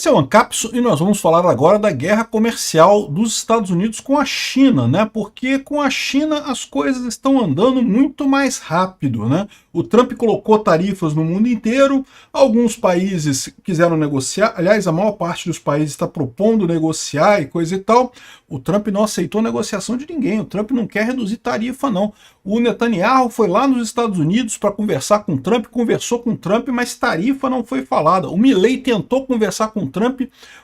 Esse é o Ancapso e nós vamos falar agora da guerra comercial dos Estados Unidos com a China, né? Porque com a China as coisas estão andando muito mais rápido, né? O Trump colocou tarifas no mundo inteiro, alguns países quiseram negociar, aliás, a maior parte dos países está propondo negociar e coisa e tal. O Trump não aceitou negociação de ninguém, o Trump não quer reduzir tarifa não. O Netanyahu foi lá nos Estados Unidos para conversar com o Trump, conversou com o Trump, mas tarifa não foi falada. O Milley tentou conversar com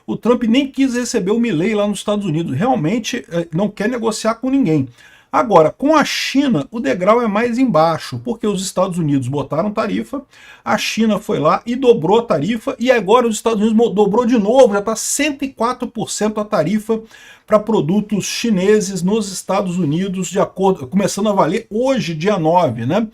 o Trump nem quis receber o Milley lá nos Estados Unidos, realmente não quer negociar com ninguém. Agora, com a China, o degrau é mais embaixo, porque os Estados Unidos botaram tarifa, a China foi lá e dobrou a tarifa, e agora os Estados Unidos dobrou de novo, já está 104% a tarifa para produtos chineses nos Estados Unidos, de acordo, começando a valer hoje, dia 9, né?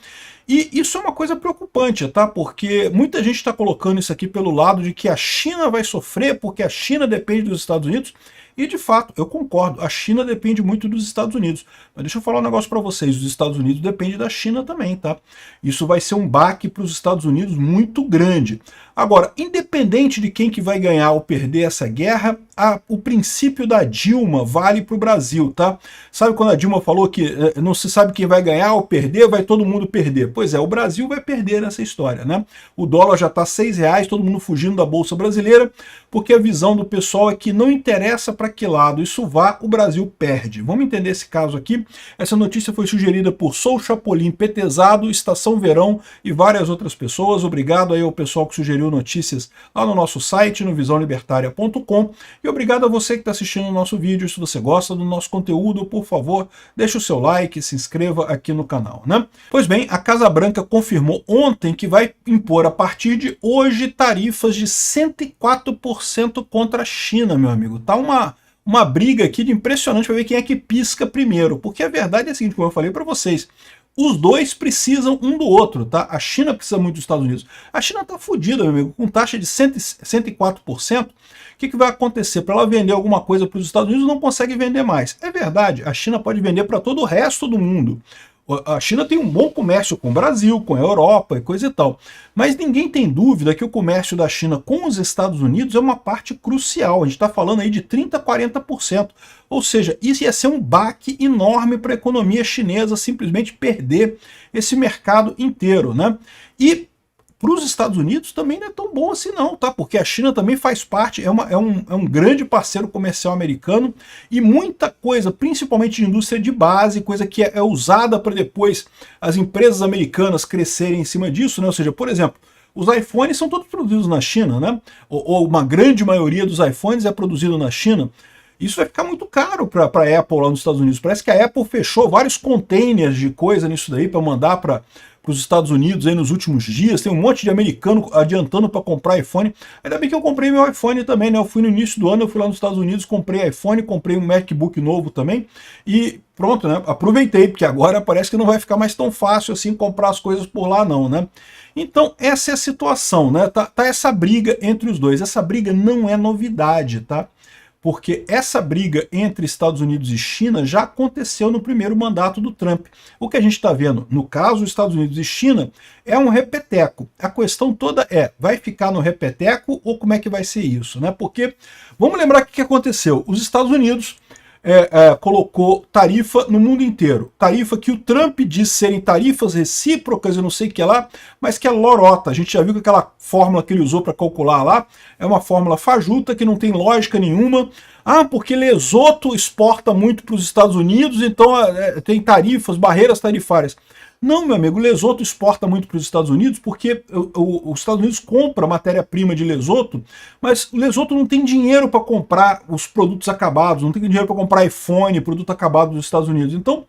E isso é uma coisa preocupante, tá? Porque muita gente está colocando isso aqui pelo lado de que a China vai sofrer porque a China depende dos Estados Unidos. E de fato, eu concordo, a China depende muito dos Estados Unidos. Mas deixa eu falar um negócio para vocês, os Estados Unidos dependem da China também, tá? Isso vai ser um baque para os Estados Unidos muito grande. Agora, independente de quem que vai ganhar ou perder essa guerra, o princípio da Dilma vale para o Brasil, tá? Sabe quando a Dilma falou que não se sabe quem vai ganhar ou perder, vai todo mundo perder? Pois é, o Brasil vai perder nessa história, né? O dólar já está R$6, todo mundo fugindo da Bolsa Brasileira, porque a visão do pessoal é que não interessa para que lado isso vá, o Brasil perde. Vamos entender esse caso aqui. Essa notícia foi sugerida por Sou Chapolin, Petezado, Estação Verão e várias outras pessoas. Obrigado aí ao pessoal que sugeriu notícias lá no nosso site, no visãolibertaria.com. E obrigado a você que está assistindo o nosso vídeo. Se você gosta do nosso conteúdo, por favor, deixe o seu like, se inscreva aqui no canal, né? Pois bem, a Casa Branca confirmou ontem que vai impor a partir de hoje tarifas de 104% contra a China, meu amigo. Tá uma briga aqui de impressionante para ver quem é que pisca primeiro, porque a verdade é a seguinte, como eu falei para vocês, os dois precisam um do outro, tá? A China precisa muito dos Estados Unidos. A China tá fodida, meu amigo, com taxa de 104%. O que vai acontecer? Para ela vender alguma coisa para os Estados Unidos, não consegue vender mais. É verdade, a China pode vender para todo o resto do mundo. A China tem um bom comércio com o Brasil, com a Europa e coisa e tal. Mas ninguém tem dúvida que o comércio da China com os Estados Unidos é uma parte crucial. A gente está falando aí de 30% a 40%. Ou seja, isso ia ser um baque enorme para a economia chinesa simplesmente perder esse mercado inteiro, né? E para os Estados Unidos também não é tão bom assim não, tá? Porque a China também faz parte, é um grande parceiro comercial americano e muita coisa, principalmente de indústria de base, coisa que é usada para depois as empresas americanas crescerem em cima disso, né? Ou seja, por exemplo, os iPhones são todos produzidos na China, né? Ou uma grande maioria dos iPhones é produzido na China. Isso vai ficar muito caro para a Apple lá nos Estados Unidos. Parece que a Apple fechou vários containers de coisa nisso daí para mandar para os Estados Unidos aí nos últimos dias. Tem um monte de americano adiantando para comprar iPhone. Ainda bem que eu comprei meu iPhone também, né? Eu fui no início do ano, eu fui lá nos Estados Unidos, comprei iPhone, comprei um MacBook novo também e pronto, né? Aproveitei, porque agora parece que não vai ficar mais tão fácil assim comprar as coisas por lá não, né? Então essa é a situação, né? Tá essa briga entre os dois. Essa briga não é novidade, tá? Porque essa briga entre Estados Unidos e China já aconteceu no primeiro mandato do Trump. O que a gente está vendo, no caso Estados Unidos e China, é um repeteco. A questão toda é, vai ficar no repeteco ou como é que vai ser isso, né? Porque, vamos lembrar o que aconteceu. Os Estados Unidos colocou tarifa no mundo inteiro. Tarifa que o Trump diz serem tarifas recíprocas, eu não sei o que lá, mas que é lorota. A gente já viu que aquela fórmula que ele usou para calcular lá é uma fórmula fajuta, que não tem lógica nenhuma. Ah, porque Lesoto exporta muito para os Estados Unidos, então tem tarifas, barreiras tarifárias. Não, meu amigo, Lesoto exporta muito para os Estados Unidos porque os Estados Unidos compra matéria-prima de Lesoto, mas o Lesoto não tem dinheiro para comprar os produtos acabados, não tem dinheiro para comprar iPhone, produto acabado dos Estados Unidos. Então,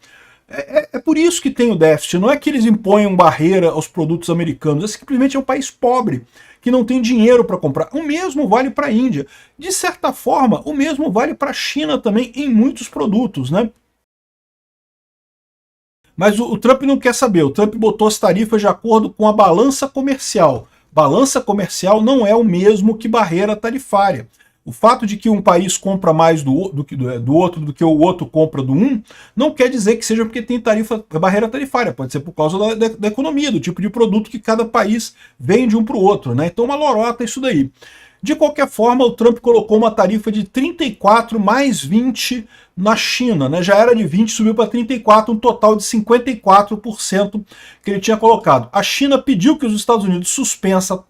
é por isso que tem o déficit. Não é que eles impõem barreira aos produtos americanos, é simplesmente um país pobre, que não tem dinheiro para comprar. O mesmo vale para a Índia. De certa forma, o mesmo vale para a China também em muitos produtos, né? Mas o Trump não quer saber, o Trump botou as tarifas de acordo com a balança comercial. Balança comercial não é o mesmo que barreira tarifária. O fato de que um país compra mais do outro do que o outro compra do um, não quer dizer que seja porque tem barreira tarifária, pode ser por causa da economia, do tipo de produto que cada país vende um para o outro, né? Então uma lorota isso daí. De qualquer forma, o Trump colocou uma tarifa de 34 mais 20 na China, né? Já era de 20, subiu para 34, um total de 54% que ele tinha colocado. A China pediu que os Estados Unidos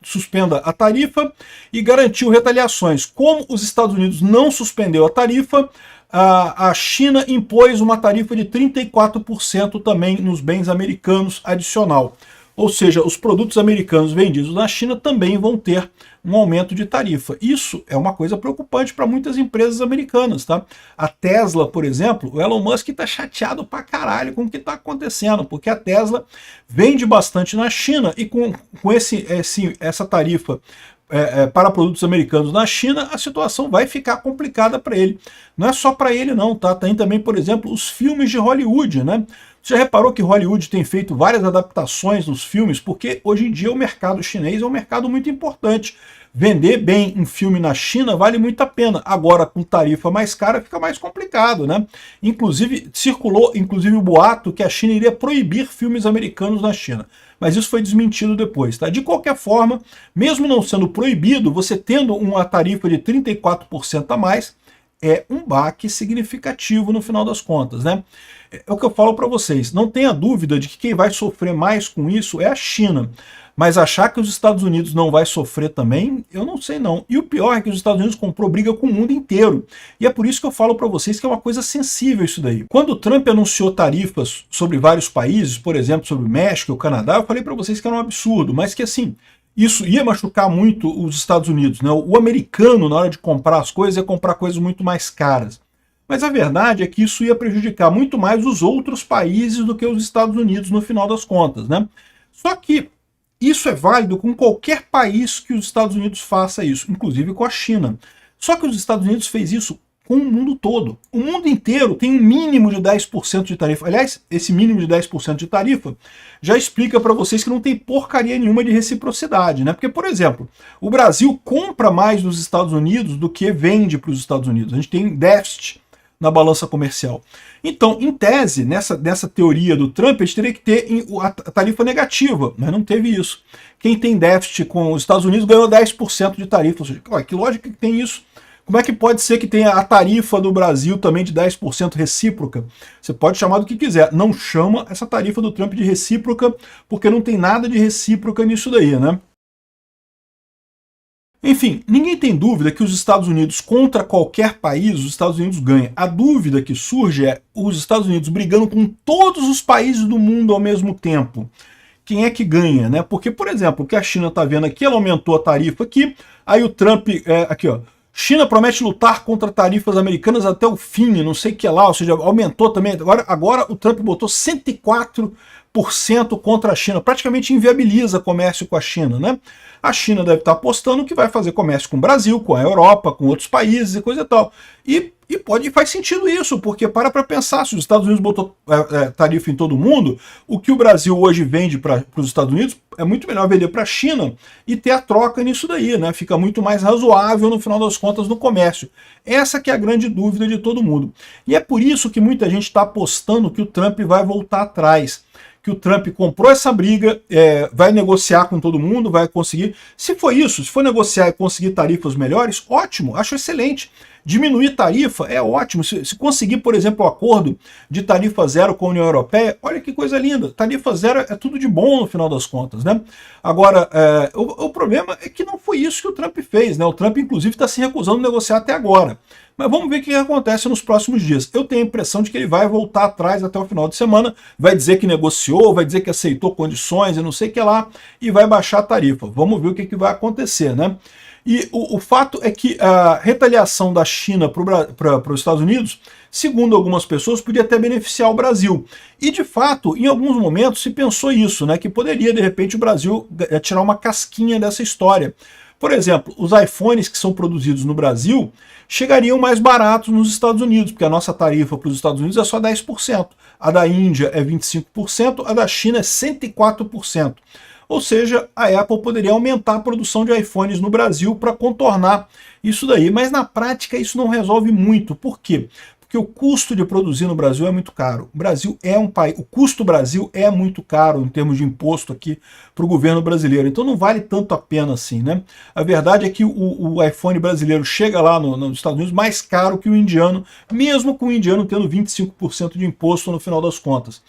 suspenda a tarifa e garantiu retaliações. Como os Estados Unidos não suspendeu a tarifa, a China impôs uma tarifa de 34% também nos bens americanos adicional. Ou seja, os produtos americanos vendidos na China também vão ter um aumento de tarifa. Isso é uma coisa preocupante para muitas empresas americanas, tá? A Tesla, por exemplo, o Elon Musk está chateado pra caralho com o que está acontecendo, porque a Tesla vende bastante na China e com essa tarifa para produtos americanos na China, a situação vai ficar complicada para ele. Não é só para ele não, tá? Tem também, por exemplo, os filmes de Hollywood, né? Você já reparou que Hollywood tem feito várias adaptações nos filmes? Porque hoje em dia o mercado chinês é um mercado muito importante. Vender bem um filme na China vale muito a pena. Agora, com tarifa mais cara, fica mais complicado, né? Inclusive, circulou o boato que a China iria proibir filmes americanos na China. Mas isso foi desmentido depois, tá? De qualquer forma, mesmo não sendo proibido, você tendo uma tarifa de 34% a mais, é um baque significativo no final das contas, né? É o que eu falo para vocês, não tenha dúvida de que quem vai sofrer mais com isso é a China. Mas achar que os Estados Unidos não vai sofrer também, eu não sei não. E o pior é que os Estados Unidos comprou briga com o mundo inteiro. E é por isso que eu falo para vocês que é uma coisa sensível isso daí. Quando o Trump anunciou tarifas sobre vários países, por exemplo, sobre o México e o Canadá, eu falei para vocês que era um absurdo, mas que assim, isso ia machucar muito os Estados Unidos, né? O americano, na hora de comprar as coisas, ia comprar coisas muito mais caras. Mas a verdade é que isso ia prejudicar muito mais os outros países do que os Estados Unidos no final das contas, né? Só que isso é válido com qualquer país que os Estados Unidos faça isso, inclusive com a China. Só que os Estados Unidos fez isso com o mundo todo. O mundo inteiro tem um mínimo de 10% de tarifa. Aliás, esse mínimo de 10% de tarifa já explica para vocês que não tem porcaria nenhuma de reciprocidade, né? Porque, por exemplo, o Brasil compra mais dos Estados Unidos do que vende para os Estados Unidos. A gente tem déficit na balança comercial. Então, em tese, nessa teoria do Trump, a gente teria que ter a tarifa negativa, mas não teve isso. Quem tem déficit com os Estados Unidos ganhou 10% de tarifa. Ou seja, que lógica que tem isso? Como é que pode ser que tenha a tarifa do Brasil também de 10% recíproca? Você pode chamar do que quiser. Não chama essa tarifa do Trump de recíproca, porque não tem nada de recíproca nisso daí, né? Enfim, ninguém tem dúvida que os Estados Unidos contra qualquer país, os Estados Unidos ganham. A dúvida que surge é os Estados Unidos brigando com todos os países do mundo ao mesmo tempo. Quem é que ganha, né? Porque, por exemplo, o que a China está vendo aqui, ela aumentou a tarifa aqui, aí o Trump, aqui ó, China promete lutar contra tarifas americanas até o fim, não sei o que lá, ou seja, aumentou também. Agora o Trump botou 104% contra a China, praticamente inviabiliza comércio com a China, né? A China deve estar apostando que vai fazer comércio com o Brasil, com a Europa, com outros países e coisa e tal. E faz sentido isso, porque para pensar, se os Estados Unidos botou tarifa em todo mundo, o que o Brasil hoje vende para os Estados Unidos é muito melhor vender para a China e ter a troca nisso daí, né? Fica muito mais razoável no final das contas no comércio. Essa que é a grande dúvida de todo mundo. E é por isso que muita gente está apostando que o Trump vai voltar atrás. Que o Trump comprou essa briga, vai negociar com todo mundo, vai conseguir. Se for isso, se for negociar e conseguir tarifas melhores, ótimo, acho excelente. Diminuir tarifa é ótimo. Se conseguir, por exemplo, um acordo de tarifa zero com a União Europeia, olha que coisa linda. Tarifa zero é tudo de bom no final das contas, né? Agora, o problema é que não foi isso que o Trump fez, né? O Trump, inclusive, está se recusando a negociar até agora. Mas vamos ver o que acontece nos próximos dias. Eu tenho a impressão de que ele vai voltar atrás até o final de semana, vai dizer que negociou, vai dizer que aceitou condições e não sei o que lá, e vai baixar a tarifa. Vamos ver o que vai acontecer, né? E o fato é que a retaliação da China para os Estados Unidos, segundo algumas pessoas, podia até beneficiar o Brasil. E, de fato, em alguns momentos se pensou isso, né? Que poderia, de repente, o Brasil tirar uma casquinha dessa história. Por exemplo, os iPhones que são produzidos no Brasil chegariam mais baratos nos Estados Unidos, porque a nossa tarifa para os Estados Unidos é só 10%. A da Índia é 25%, a da China é 104%. Ou seja, a Apple poderia aumentar a produção de iPhones no Brasil para contornar isso daí. Mas na prática isso não resolve muito. Por quê? Porque Porque o custo de produzir no Brasil é muito caro. O Brasil é um país, o custo do Brasil é muito caro em termos de imposto aqui para o governo brasileiro. Então não vale tanto a pena assim, né? A verdade é que o iPhone brasileiro chega lá nos Estados Unidos mais caro que o indiano, mesmo com o indiano tendo 25% de imposto no final das contas.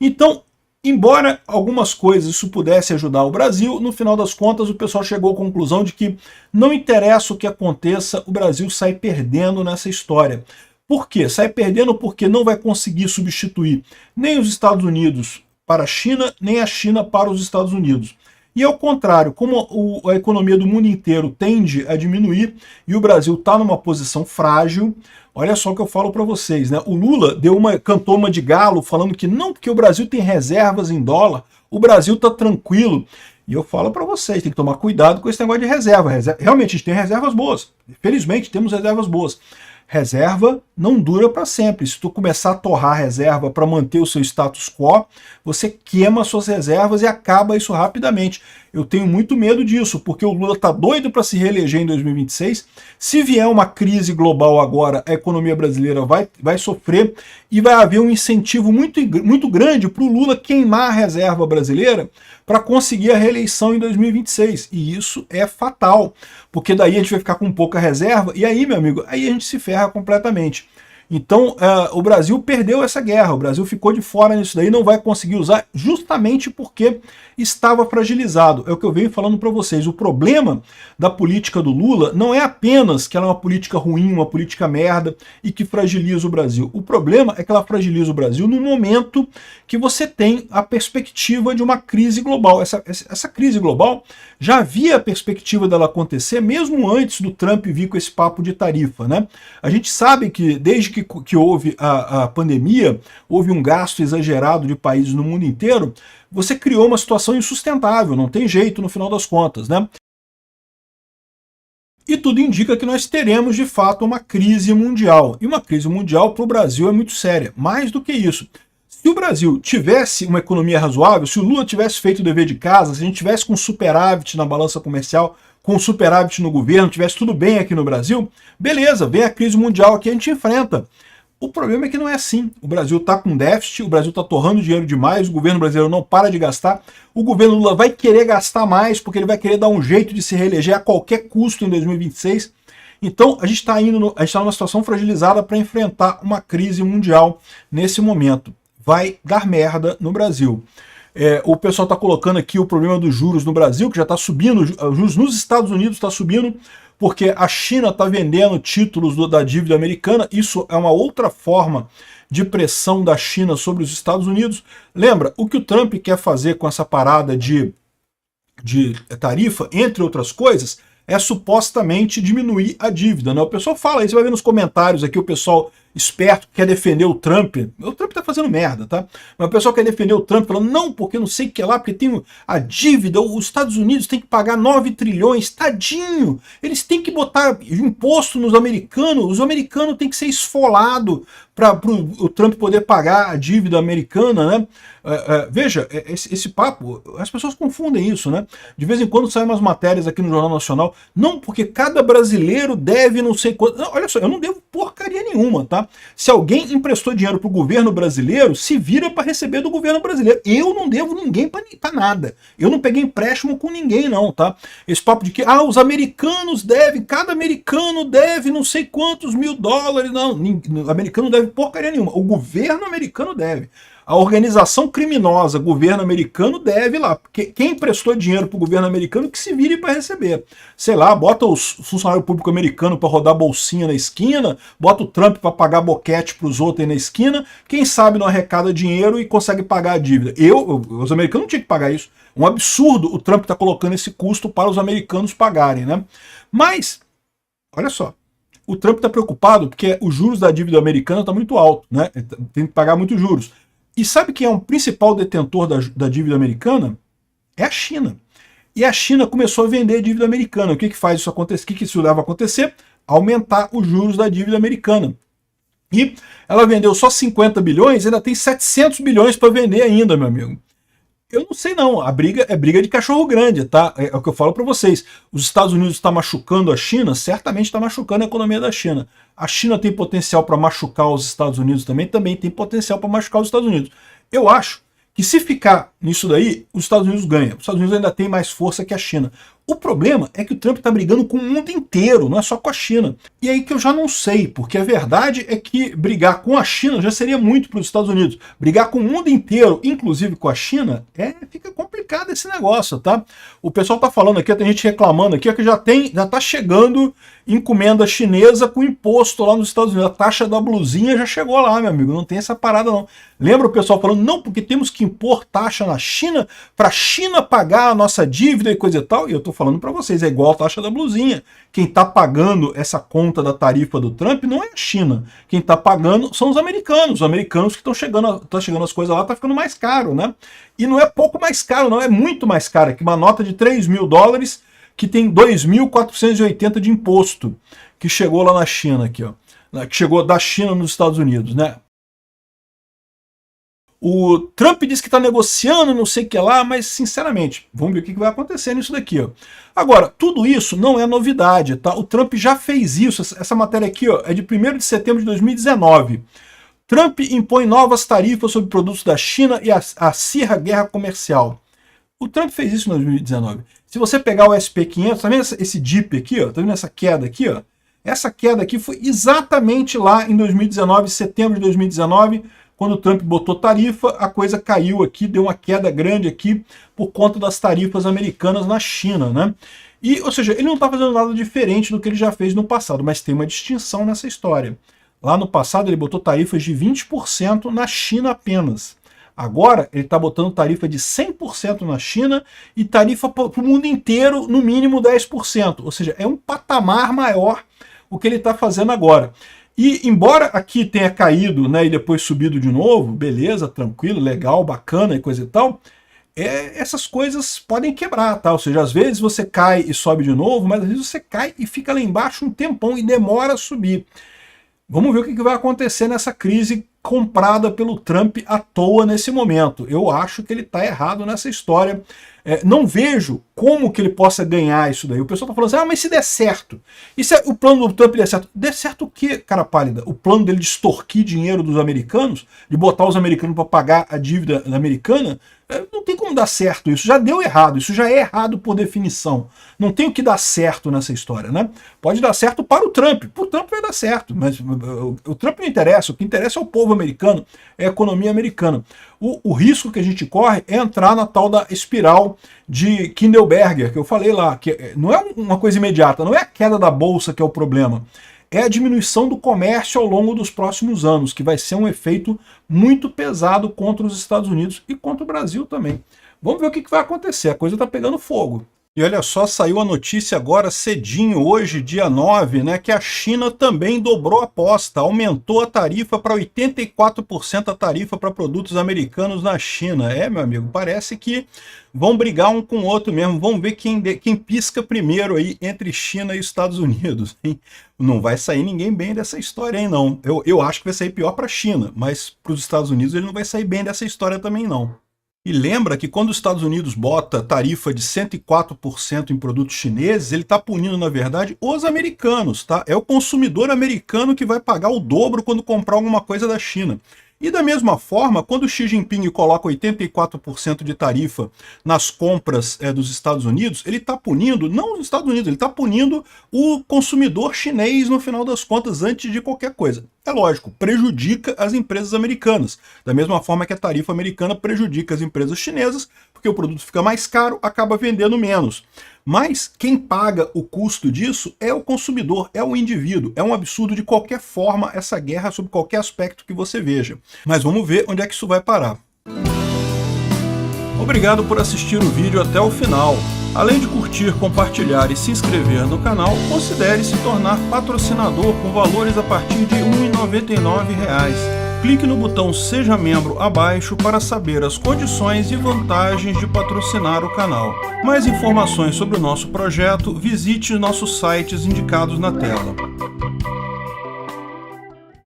Então, embora algumas coisas isso pudesse ajudar o Brasil, no final das contas o pessoal chegou à conclusão de que não interessa o que aconteça, o Brasil sai perdendo nessa história. Por quê? Sai perdendo porque não vai conseguir substituir nem os Estados Unidos para a China, nem a China para os Estados Unidos. E ao contrário, como a economia do mundo inteiro tende a diminuir e o Brasil está numa posição frágil, olha só o que eu falo para vocês, né? O Lula cantou uma de galo falando que não, porque o Brasil tem reservas em dólar, o Brasil está tranquilo. E eu falo para vocês, tem que tomar cuidado com esse negócio de reserva. Realmente a gente tem reservas boas, felizmente temos reservas boas. Reserva não dura para sempre. Se tu começar a torrar reserva para manter o seu status quo, você queima suas reservas e acaba isso rapidamente. Eu tenho muito medo disso, porque o Lula está doido para se reeleger em 2026. Se vier uma crise global agora, a economia brasileira vai sofrer e vai haver um incentivo muito grande para o Lula queimar a reserva brasileira para conseguir a reeleição em 2026. E isso é fatal, porque daí a gente vai ficar com pouca reserva e aí, meu amigo, aí a gente se ferra completamente. Então, o Brasil perdeu essa guerra, o Brasil ficou de fora nisso daí, não vai conseguir usar justamente porque estava fragilizado. É o que eu venho falando para vocês. O problema da política do Lula não é apenas que ela é uma política ruim, uma política merda e que fragiliza o Brasil. O problema é que ela fragiliza o Brasil no momento que você tem a perspectiva de uma crise global. Essa crise global já havia a perspectiva dela acontecer mesmo antes do Trump vir com esse papo de tarifa, né? A gente sabe que desde que houve a pandemia, houve um gasto exagerado de países no mundo inteiro, você criou uma situação insustentável, não tem jeito no final das contas, né? E tudo indica que nós teremos de fato uma crise mundial. E uma crise mundial para o Brasil é muito séria. Mais do que isso, se o Brasil tivesse uma economia razoável, se o Lula tivesse feito o dever de casa, se a gente tivesse com superávit na balança comercial, com superávit no governo, tivesse tudo bem aqui no Brasil, beleza, vem a crise mundial aqui, a gente enfrenta. O problema é que não é assim. O Brasil está com déficit, o Brasil está torrando dinheiro demais, o governo brasileiro não para de gastar, o governo Lula vai querer gastar mais, porque ele vai querer dar um jeito de se reeleger a qualquer custo em 2026. Então a gente está numa situação fragilizada para enfrentar uma crise mundial nesse momento. Vai dar merda no Brasil. O pessoal está colocando aqui o problema dos juros no Brasil, que já está subindo, os juros nos Estados Unidos está subindo, porque a China está vendendo títulos da dívida americana. Isso é uma outra forma de pressão da China sobre os Estados Unidos. Lembra, o que o Trump quer fazer com essa parada de tarifa, entre outras coisas, é supostamente diminuir a dívida, né? O pessoal fala aí, você vai ver nos comentários aqui, o pessoal esperto que quer defender o Trump tá fazendo merda, tá? Mas o pessoal quer defender o Trump falando, não, porque não sei o que lá, porque tem a dívida, os Estados Unidos tem que pagar 9 trilhões, tadinho, eles têm que botar imposto nos americanos, os americanos têm que ser esfolado para o Trump poder pagar a dívida americana, né? Veja, esse papo, as pessoas confundem isso, né? De vez em quando saem umas matérias aqui no Jornal Nacional, não, porque cada brasileiro deve não sei quanto. Não, olha só, eu não devo porcaria nenhuma, tá? Se alguém emprestou dinheiro para o governo brasileiro, se vira para receber do governo brasileiro. Eu não devo ninguém para nada. Eu não peguei empréstimo com ninguém, não, tá? Esse papo de que, os americanos devem, cada americano deve não sei quantos mil dólares, não, o americano deve porcaria nenhuma. O governo americano deve. A organização criminosa, governo americano, deve lá. Quem emprestou dinheiro para o governo americano que se vire para receber. Sei lá, bota os funcionários públicos americanos para rodar bolsinha na esquina, bota o Trump para pagar boquete para os outros aí na esquina, quem sabe não arrecada dinheiro e consegue pagar a dívida. Os americanos não tinham que pagar isso. Um absurdo o Trump tá colocando esse custo para os americanos pagarem, né? Mas, olha só, o Trump está preocupado porque os juros da dívida americana estão muito alto, né? Tem que pagar muitos juros. E sabe quem é o principal detentor da dívida americana? É a China. E a China começou a vender dívida americana. O que faz isso acontecer? O que isso leva a acontecer? Aumentar os juros da dívida americana. E ela vendeu só 50 bilhões, ainda tem 700 bilhões para vender ainda, meu amigo. Eu não sei não, a briga é briga de cachorro grande, tá? É o que eu falo para vocês. Os Estados Unidos está machucando a China, certamente está machucando a economia da China. A China tem potencial para machucar os Estados Unidos também tem potencial para machucar os Estados Unidos. Eu acho que se ficar nisso daí, os Estados Unidos ganham. Os Estados Unidos ainda tem mais força que a China. O problema é que o Trump está brigando com o mundo inteiro, não é só com a China. E aí que eu já não sei, porque a verdade é que brigar com a China já seria muito para os Estados Unidos. Brigar com o mundo inteiro, inclusive com a China, fica complicado esse negócio, tá? O pessoal tá falando aqui, tem gente reclamando aqui, que já tá chegando encomenda chinesa com imposto lá nos Estados Unidos. A taxa da blusinha já chegou lá, meu amigo, não tem essa parada não. Lembra o pessoal falando, não, porque temos que impor taxa na China para a China pagar a nossa dívida e coisa e tal? E eu tô falando para vocês, é igual a taxa da blusinha. Quem tá pagando essa conta da tarifa do Trump não é a China. Quem tá pagando são os americanos que estão chegando, as coisas lá, tá ficando mais caro, né? E não é pouco mais caro, não, é muito mais caro, que uma nota de 3 mil dólares que tem 2.480 de imposto, que chegou lá na China, aqui, ó, que chegou da China nos Estados Unidos, né? O Trump diz que está negociando, não sei o que lá, mas sinceramente, vamos ver o que vai acontecer nisso daqui, ó. Agora, tudo isso não é novidade, tá? O Trump já fez isso, essa matéria aqui, ó, é de 1º de setembro de 2019. Trump impõe novas tarifas sobre produtos da China e acirra guerra comercial. O Trump fez isso em 2019. Se você pegar o SP500, tá vendo esse dip aqui, ó? Tá vendo essa queda aqui, ó? Essa queda aqui foi exatamente lá em 2019, setembro de 2019, quando o Trump botou tarifa, a coisa caiu aqui, deu uma queda grande aqui por conta das tarifas americanas na China, né? E, ou seja, ele não está fazendo nada diferente do que ele já fez no passado, mas tem uma distinção nessa história. Lá no passado ele botou tarifas de 20% na China apenas. Agora ele está botando tarifa de 100% na China e tarifa para o mundo inteiro no mínimo 10%. Ou seja, é um patamar maior o que ele está fazendo agora. E embora aqui tenha caído, né, e depois subido de novo, beleza, tranquilo, legal, bacana e coisa e tal, essas coisas podem quebrar, tá? Ou seja, às vezes você cai e sobe de novo, mas às vezes você cai e fica lá embaixo um tempão e demora a subir. Vamos ver o que vai acontecer nessa crise comprada pelo Trump à toa nesse momento. Eu acho que ele está errado nessa história. Não vejo como que ele possa ganhar isso daí. O pessoal está falando assim, mas se der certo, e se o plano do Trump der certo? Der certo o quê, cara pálida? O plano dele de extorquir dinheiro dos americanos, de botar os americanos para pagar a dívida americana, não tem como dar certo isso. Já deu errado, isso já é errado por definição. Não tem o que dar certo nessa história, né? Pode dar certo para o Trump. Para o Trump vai dar certo, mas o Trump não interessa. O que interessa é o povo americano, é a economia americana. O risco que a gente corre é entrar na tal da espiral de Kindleberger, que eu falei lá, que não é uma coisa imediata, não é a queda da bolsa que é o problema, é a diminuição do comércio ao longo dos próximos anos, que vai ser um efeito muito pesado contra os Estados Unidos e contra o Brasil também. Vamos ver o que vai acontecer, a coisa está pegando fogo. E olha só, saiu a notícia agora cedinho, hoje, dia 9, né, que a China também dobrou a aposta, aumentou a tarifa para 84% a tarifa para produtos americanos na China. Meu amigo, parece que vão brigar um com o outro mesmo, vamos ver quem pisca primeiro aí entre China e Estados Unidos, hein? Não vai sair ninguém bem dessa história aí, não. Eu acho que vai sair pior para a China, mas para os Estados Unidos ele não vai sair bem dessa história também, não. E lembra que quando os Estados Unidos bota tarifa de 104% em produtos chineses, ele está punindo, na verdade, os americanos, tá? É o consumidor americano que vai pagar o dobro quando comprar alguma coisa da China. E da mesma forma, quando o Xi Jinping coloca 84% de tarifa nas compras dos Estados Unidos, ele está punindo, não os Estados Unidos, ele está punindo o consumidor chinês no final das contas, antes de qualquer coisa. É lógico, prejudica as empresas americanas, da mesma forma que a tarifa americana prejudica as empresas chinesas, porque o produto fica mais caro, acaba vendendo menos. Mas quem paga o custo disso é o consumidor, é o indivíduo. É um absurdo de qualquer forma essa guerra, sob qualquer aspecto que você veja. Mas vamos ver onde é que isso vai parar. Obrigado por assistir o vídeo até o final. Além de curtir, compartilhar e se inscrever no canal, considere se tornar patrocinador com valores a partir de R$ 1,99. Clique no botão Seja Membro abaixo para saber as condições e vantagens de patrocinar o canal. Mais informações sobre o nosso projeto, visite nossos sites indicados na tela.